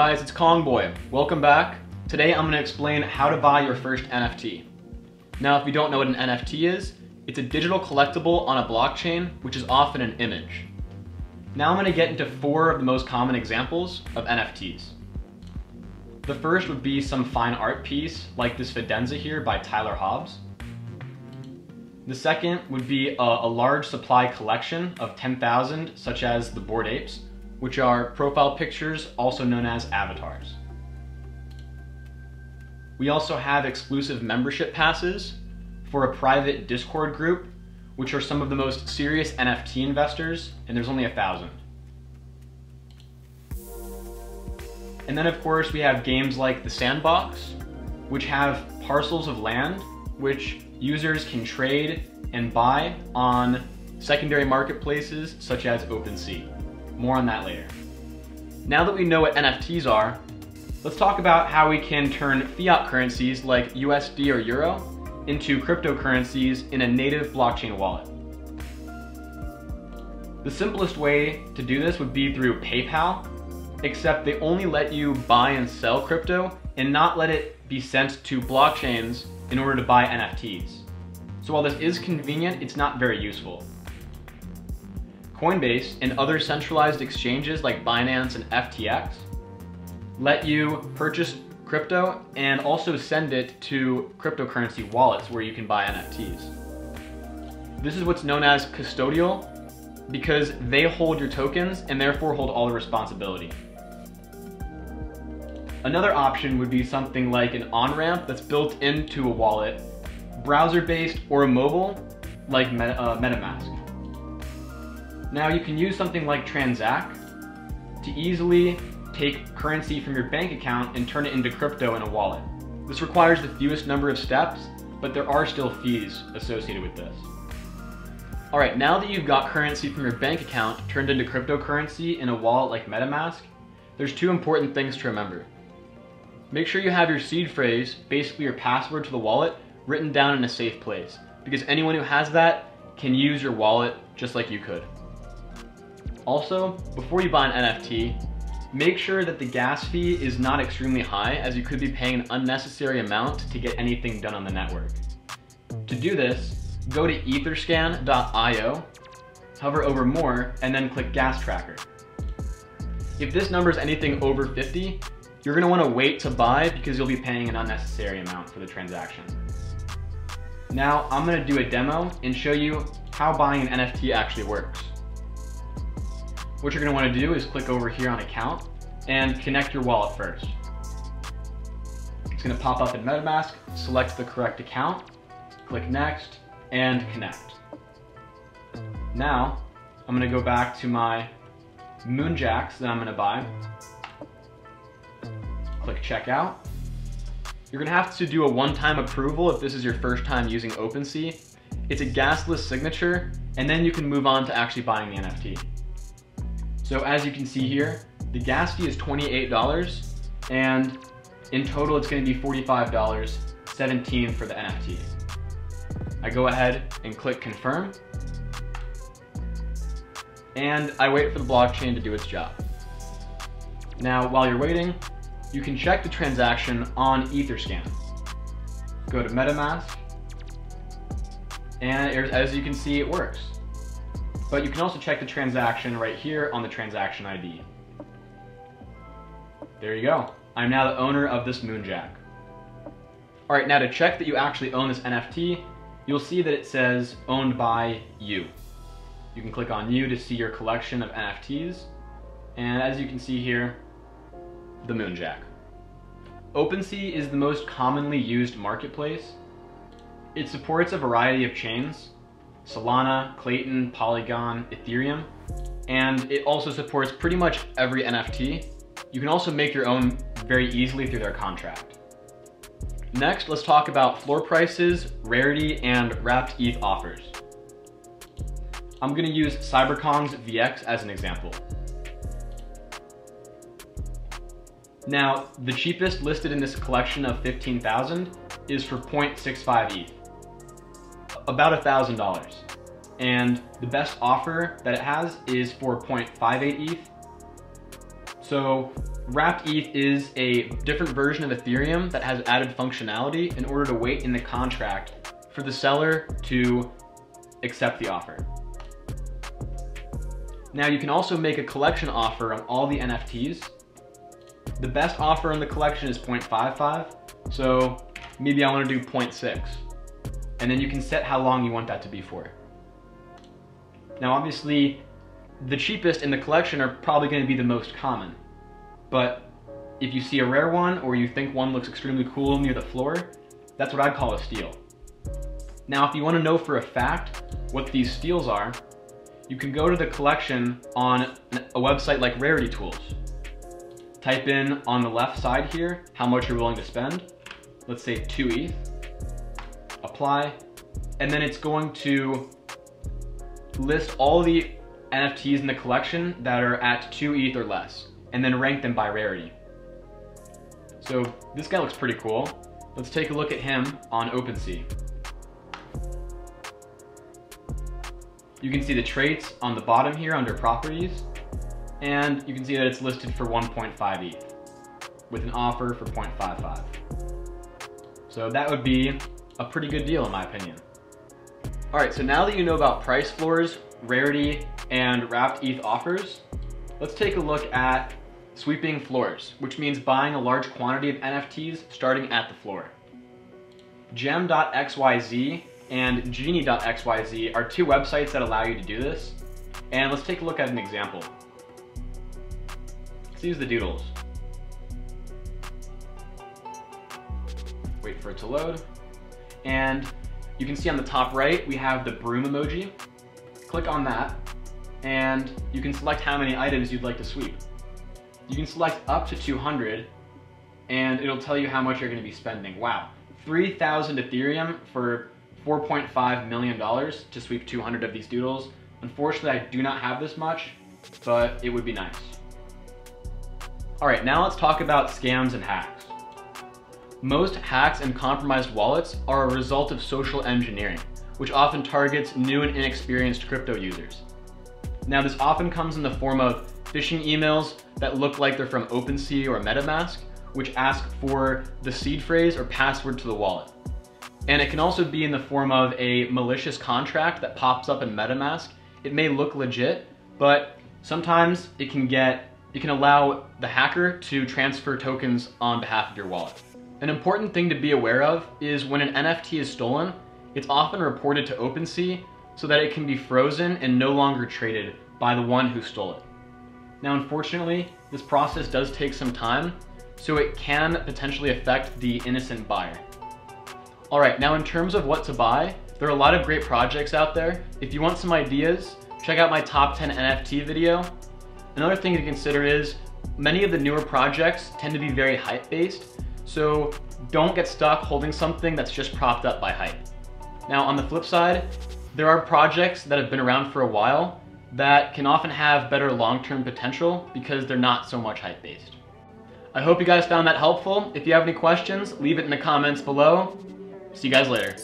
guys, it's Kongboy. Welcome back. Today I'm going to explain how to buy your first NFT. Now if you don't know what an NFT is, it's a digital collectible on a blockchain, which is often an image. Now I'm going to get into 4 of the most common examples of NFTs. The first would be some fine art piece like this Fidenza here by Tyler Hobbs. The second would be a large supply collection of 10,000, such as the Bored Apes, which are profile pictures also known as avatars. We also have exclusive membership passes for a private Discord group, which are some of the most serious NFT investors, and there's only 1,000. And then of course we have games like the Sandbox, which have parcels of land which users can trade and buy on secondary marketplaces such as OpenSea. More on that later. Now that we know what NFTs are, let's talk about how we can turn fiat currencies like USD or Euro into cryptocurrencies in a native blockchain wallet. The simplest way to do this would be through PayPal, except they only let you buy and sell crypto and not let it be sent to blockchains in order to buy NFTs. So while this is convenient, it's not very useful. Coinbase and other centralized exchanges like Binance and FTX let you purchase crypto and also send it to cryptocurrency wallets where you can buy NFTs. This is what's known as custodial because they hold your tokens and therefore hold all the responsibility. Another option would be something like an on-ramp that's built into a wallet, browser-based or mobile, like MetaMask. Now you can use something like Transact to easily take currency from your bank account and turn it into crypto in a wallet. This requires the fewest number of steps, but there are still fees associated with this. Alright, now that you've got currency from your bank account turned into cryptocurrency in a wallet like MetaMask, there's 2 important things to remember. Make sure you have your seed phrase, basically your password to the wallet, written down in a safe place, because anyone who has that can use your wallet just like you could. Also, before you buy an NFT, make sure that the gas fee is not extremely high, as you could be paying an unnecessary amount to get anything done on the network. To do this, go to etherscan.io, hover over more, and then click gas tracker. If this number is anything over 50, you're going to want to wait to buy because you'll be paying an unnecessary amount for the transaction. Now I'm going to do a demo and show you how buying an NFT actually works. What you're going to want to do is click over here on account and connect your wallet first. It's going to pop up in MetaMask, select the correct account, click next, and connect. Now I'm going to go back to my Moonjacks that I'm going to buy. Click checkout. You're going to have to do a one-time approval if this is your first time using OpenSea. It's a gasless signature, and then you can move on to actually buying the NFT. So as you can see here, the gas fee is $28, and in total it's going to be $45, $17 for the NFT. I go ahead and click confirm, and I wait for the blockchain to do its job. Now while you're waiting, you can check the transaction on Etherscan. Go to MetaMask, and as you can see, it works. But you can also check the transaction right here on the transaction ID. There you go. I'm now the owner of this Moonjack. Alright, now to check that you actually own this NFT, you'll see that it says owned by you. You can click on you to see your collection of NFTs. And as you can see here, the Moonjack. OpenSea is the most commonly used marketplace. It supports a variety of chains: Solana, Clayton, Polygon, Ethereum, and it also supports pretty much every NFT. You can also make your own very easily through their contract. Next, let's talk about floor prices, rarity, and wrapped ETH offers. I'm going to use Cyberkong's VX as an example. Now, the cheapest listed in this collection of 15,000 is for 0.65 ETH, about $1,000. And the best offer that it has is for 0.58 ETH. So Wrapped ETH is a different version of Ethereum that has added functionality in order to wait in the contract for the seller to accept the offer. Now you can also make a collection offer on all the NFTs. The best offer in the collection is 0.55, so maybe I want to do 0.6. And then you can set how long you want that to be for. Now obviously, the cheapest in the collection are probably going to be the most common. But if you see a rare one, or you think one looks extremely cool near the floor, that's what I'd call a steal. Now if you want to know for a fact what these steals are, you can go to the collection on a website like Rarity Tools. Type in on the left side here how much you're willing to spend. Let's say 2 ETH. Apply. And then it's going to list all the NFTs in the collection that are at 2 ETH or less, and then rank them by rarity. So this guy looks pretty cool. Let's take a look at him on OpenSea. You can see the traits on the bottom here under properties, and you can see that it's listed for 1.5 ETH with an offer for 0.55. So that would be a pretty good deal in my opinion. All right, so now that you know about price floors, rarity, and wrapped ETH offers, let's take a look at sweeping floors, which means buying a large quantity of NFTs starting at the floor. Gem.xyz and Genie.xyz are two websites that allow you to do this, and let's take a look at an example. Let's use the doodles. Wait for it to load, and you can see on the top right we have the broom emoji. Click on that, and you can select how many items you'd like to sweep. You can select up to 200, and it'll tell you how much you're going to be spending. Wow, 3,000 Ethereum for $4.5 million to sweep 200 of these doodles. Unfortunately, I do not have this much, but it would be nice. All right, now let's talk about scams and hacks. Most hacks and compromised wallets are a result of social engineering, which often targets new and inexperienced crypto users. Now, this often comes in the form of phishing emails that look like they're from OpenSea or MetaMask, which ask for the seed phrase or password to the wallet. And it can also be in the form of a malicious contract that pops up in MetaMask. It may look legit, but sometimes it can allow the hacker to transfer tokens on behalf of your wallet. An important thing to be aware of is when an NFT is stolen, it's often reported to OpenSea so that it can be frozen and no longer traded by the one who stole it. Now, unfortunately, this process does take some time, so it can potentially affect the innocent buyer. All right, now in terms of what to buy, there are a lot of great projects out there. If you want some ideas, check out my top 10 NFT video. Another thing to consider is many of the newer projects tend to be very hype-based, so don't get stuck holding something that's just propped up by hype. Now, on the flip side, there are projects that have been around for a while that can often have better long-term potential because they're not so much hype-based. I hope you guys found that helpful. If you have any questions, leave it in the comments below. See you guys later.